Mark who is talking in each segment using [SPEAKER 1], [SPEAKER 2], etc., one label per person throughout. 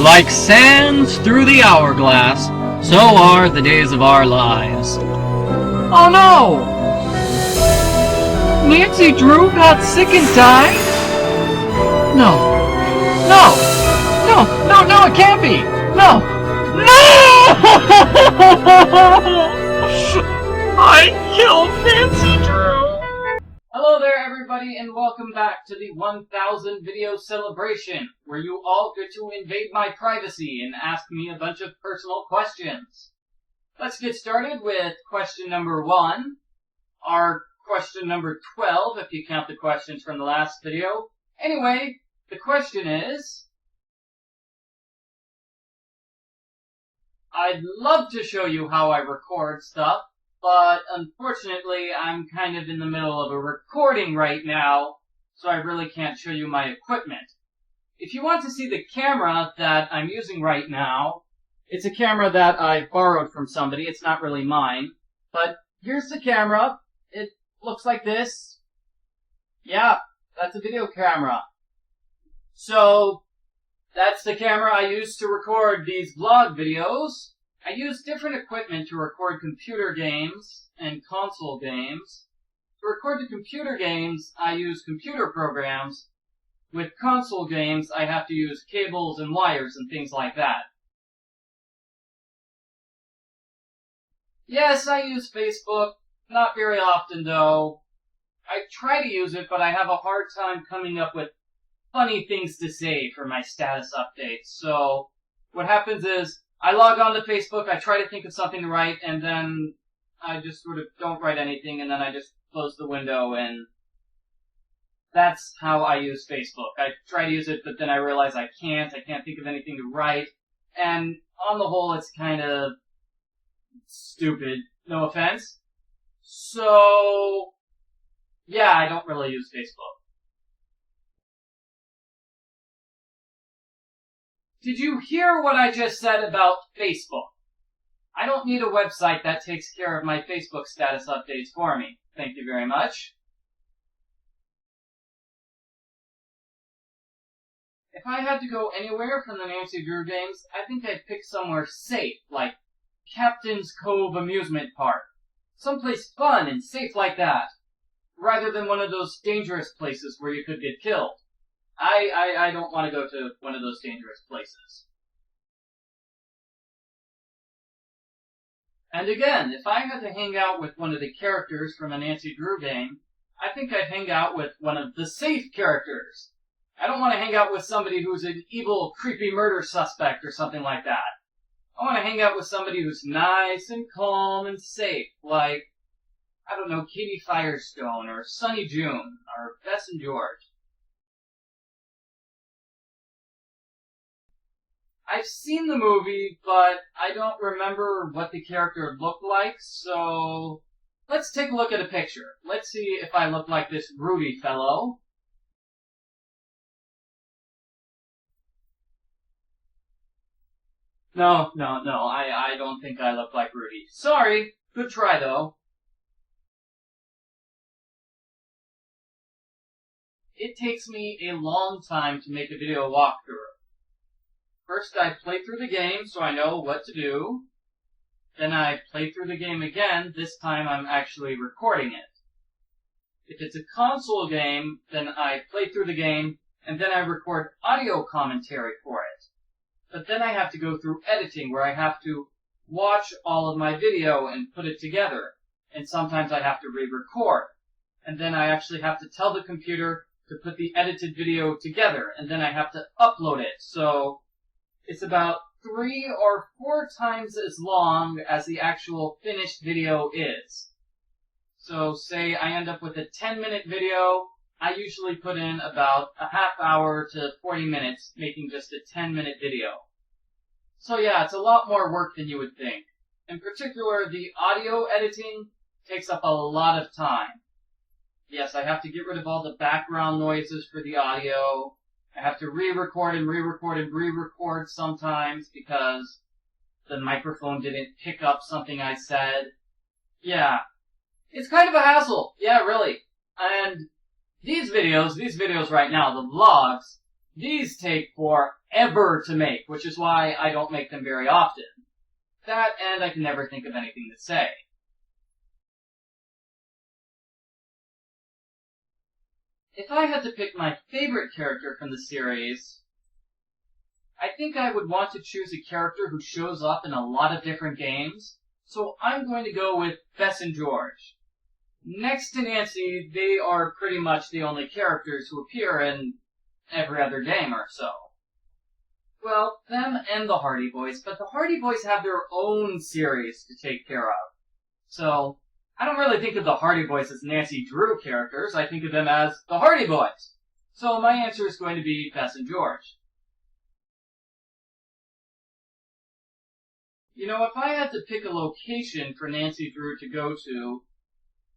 [SPEAKER 1] Like sands through the hourglass, so are the days of our lives. Oh no! Nancy Drew got sick and died? No. No! No, it can't be! No! No! I killed Nancy Drew! Hello there, everybody, and welcome back to the 1000 video celebration, where you all get to invade my privacy and ask me a bunch of personal questions. Let's get started with question number 1, or question number 12, if you count the questions from the last video. Anyway, the question is, I'd love to show you how I record stuff, but unfortunately I'm kind of in the middle of a recording right now, so I really can't show you my equipment. If you want to see the camera that I'm using right now, it's a camera that I borrowed from somebody. It's not really mine, but here's the camera. It looks like this. Yeah, that's a video camera. So, that's the camera I use to record these vlog videos. I use different equipment to record computer games and console games. To record the computer games, I use computer programs. With console games, I have to use cables and wires and things like that. Yes, I use Facebook. Not very often, though. I try to use it, but I have a hard time coming up with funny things to say for my status updates. So what happens is I log on to Facebook, I try to think of something to write, and then I just sort of don't write anything, and then I just close the window, and that's how I use Facebook. I try to use it, but then I realize I can't think of anything to write, and on the whole it's kind of stupid, no offense. So yeah, I don't really use Facebook. Did you hear what I just said about Facebook? I don't need a website that takes care of my Facebook status updates for me. Thank you very much. If I had to go anywhere from the Nancy Drew games, I think I'd pick somewhere safe, like Captain's Cove Amusement Park. Someplace fun and safe like that, rather than one of those dangerous places where you could get killed. I don't want to go to one of those dangerous places. And again, if I had to hang out with one of the characters from a Nancy Drew game, I think I'd hang out with one of the safe characters. I don't want to hang out with somebody who's an evil, creepy murder suspect or something like that. I want to hang out with somebody who's nice and calm and safe, like, I don't know, Katie Firestone or Sunny June or Bess and George. I've seen the movie, but I don't remember what the character looked like, so let's take a look at a picture. Let's see if I look like this Rudy fellow. No, I don't think I look like Rudy. Sorry, good try though. It takes me a long time to make a video walkthrough. First I play through the game so I know what to do. Then I play through the game again. This time I'm actually recording it. If it's a console game, then I play through the game and then I record audio commentary for it. But then I have to go through editing where I have to watch all of my video and put it together. And sometimes I have to re-record. And then I actually have to tell the computer to put the edited video together. And then I have to upload it. So it's about 3 or 4 times as long as the actual finished video is. So say I end up with a 10-minute video, I usually put in about a half hour to 40 minutes making just a 10-minute video. So yeah, it's a lot more work than you would think. In particular, the audio editing takes up a lot of time. Yes, I have to get rid of all the background noises for the audio. I have to re-record and re-record and re-record sometimes because the microphone didn't pick up something I said. Yeah, it's kind of a hassle. Yeah, really. And these videos right now, the vlogs, These take forever to make, which is why I don't make them very often. That, and I can never think of anything to say. If I had to pick my favorite character from the series, I think I would want to choose a character who shows up in a lot of different games, so I'm going to go with Bess and George. Next to Nancy, they are pretty much the only characters who appear in every other game or so. Well, them and the Hardy Boys, but the Hardy Boys have their own series to take care of. So, I don't really think of the Hardy Boys as Nancy Drew characters, I think of them as the Hardy Boys. So my answer is going to be Bess and George. You know, if I had to pick a location for Nancy Drew to go to,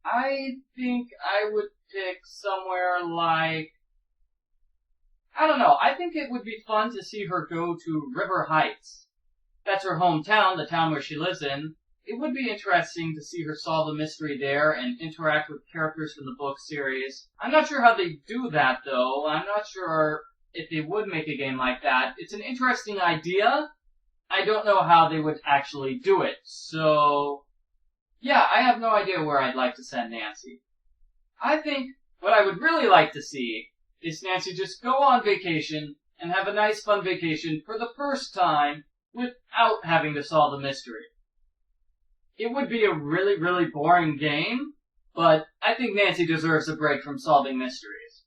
[SPEAKER 1] I think I would pick somewhere like, I don't know, I think it would be fun to see her go to River Heights. That's her hometown, the town where she lives in. It would be interesting to see her solve a mystery there and interact with characters from the book series. I'm not sure how they do that, though. I'm not sure if they would make a game like that. It's an interesting idea. I don't know how they would actually do it. So, yeah, I have no idea where I'd like to send Nancy. I think what I would really like to see is Nancy just go on vacation and have a nice fun vacation for the first time without having to solve a mystery. It would be a really, really boring game, but I think Nancy deserves a break from solving mysteries.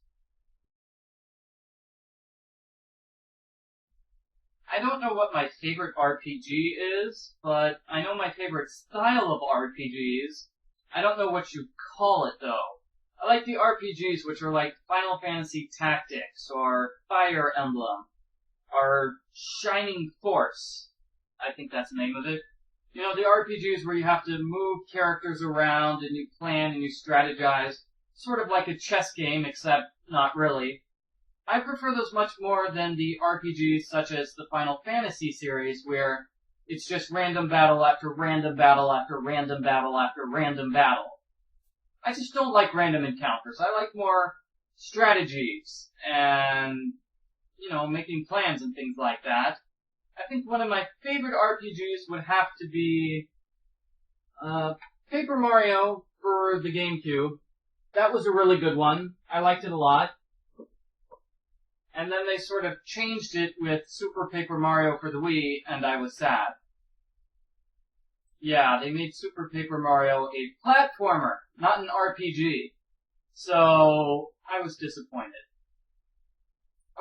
[SPEAKER 1] I don't know what my favorite RPG is, but I know my favorite style of RPGs. I don't know what you call it, though. I like the RPGs which are like Final Fantasy Tactics, or Fire Emblem, or Shining Force. I think that's the name of it. You know, the RPGs where you have to move characters around and you plan and you strategize. Sort of like a chess game, except not really. I prefer those much more than the RPGs such as the Final Fantasy series, where it's just random battle after random battle after random battle after random battle. I just don't like random encounters. I like more strategies and, you know, making plans and things like that. I think one of my favorite RPGs would have to be Paper Mario for the GameCube. That was a really good one. I liked it a lot. And then they sort of changed it with Super Paper Mario for the Wii, and I was sad. Yeah, they made Super Paper Mario a platformer, not an RPG. So, I was disappointed.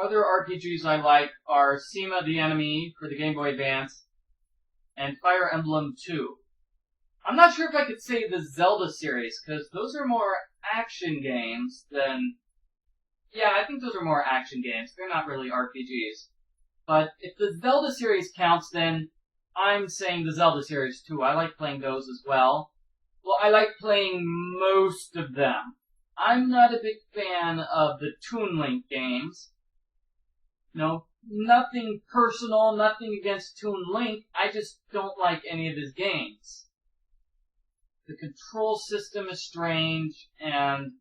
[SPEAKER 1] Other RPGs I like are Sema the Enemy for the Game Boy Advance, and Fire Emblem 2. I'm not sure if I could say the Zelda series, because those are more action games than... Yeah, I think those are more action games. They're not really RPGs. But if the Zelda series counts, then I'm saying the Zelda series too. I like playing those as well. Well, I like playing most of them. I'm not a big fan of the Toon Link games. No, nothing personal, nothing against Toon Link. I just don't like any of his games. The control system is strange, and...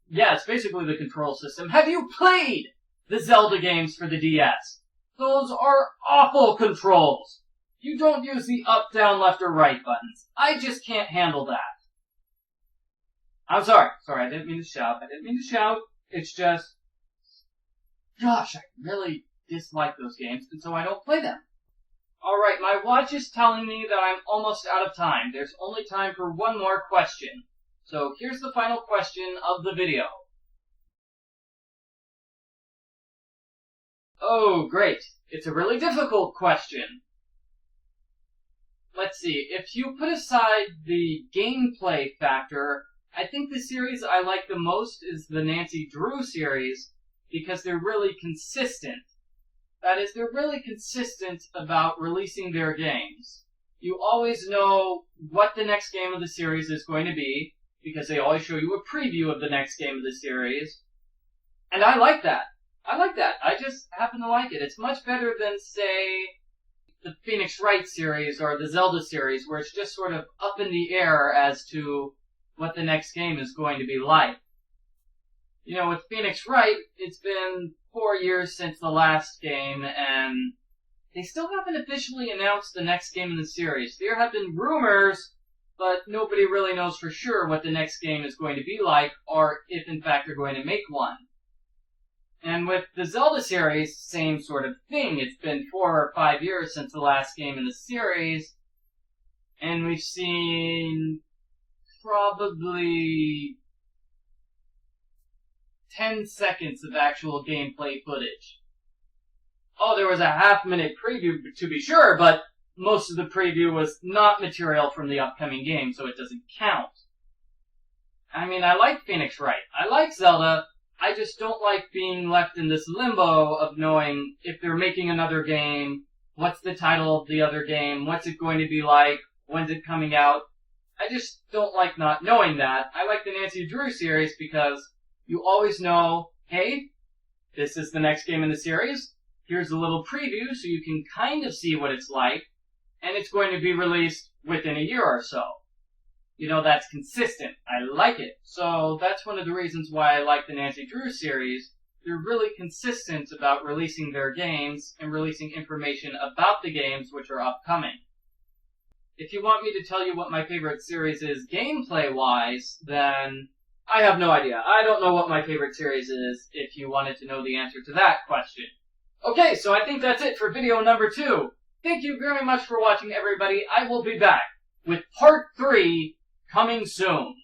[SPEAKER 1] yeah, it's basically the control system. Have you played the Zelda games for the DS? Those are awful controls. You don't use the up, down, left, or right buttons. I just can't handle that. I'm sorry. Sorry, I didn't mean to shout. It's just... gosh, I really dislike those games, and so I don't play them. Alright, my watch is telling me that I'm almost out of time. There's only time for one more question. So here's the final question of the video. Oh, great. It's a really difficult question. Let's see. If you put aside the gameplay factor, I think the series I like the most is the Nancy Drew series, because they're really consistent. That is, they're really consistent about releasing their games. You always know what the next game of the series is going to be, because they always show you a preview of the next game of the series. And I like that. I just happen to like it. It's much better than, say, the Phoenix Wright series or the Zelda series, where it's just sort of up in the air as to what the next game is going to be like. You know, with Phoenix Wright, it's been 4 years since the last game, and they still haven't officially announced the next game in the series. There have been rumors, but nobody really knows for sure what the next game is going to be like, or if in fact they're going to make one. And with the Zelda series, same sort of thing. It's been 4 or 5 years since the last game in the series, and we've seen probably 10 seconds of actual gameplay footage. Oh, there was a half-minute preview to be sure, but most of the preview was not material from the upcoming game, so it doesn't count. I mean, I like Phoenix Wright. I like Zelda. I just don't like being left in this limbo of knowing if they're making another game, what's the title of the other game, what's it going to be like, when's it coming out. I just don't like not knowing that. I like the Nancy Drew series because you always know, hey, this is the next game in the series. Here's a little preview so you can kind of see what it's like, and it's going to be released within a year or so. You know, that's consistent. I like it. So that's one of the reasons why I like the Nancy Drew series. They're really consistent about releasing their games and releasing information about the games which are upcoming. If you want me to tell you what my favorite series is gameplay-wise, then I have no idea. I don't know what my favorite series is if you wanted to know the answer to that question. Okay, so I think that's it for video number 2. Thank you very much for watching, everybody. I will be back with part 3 coming soon.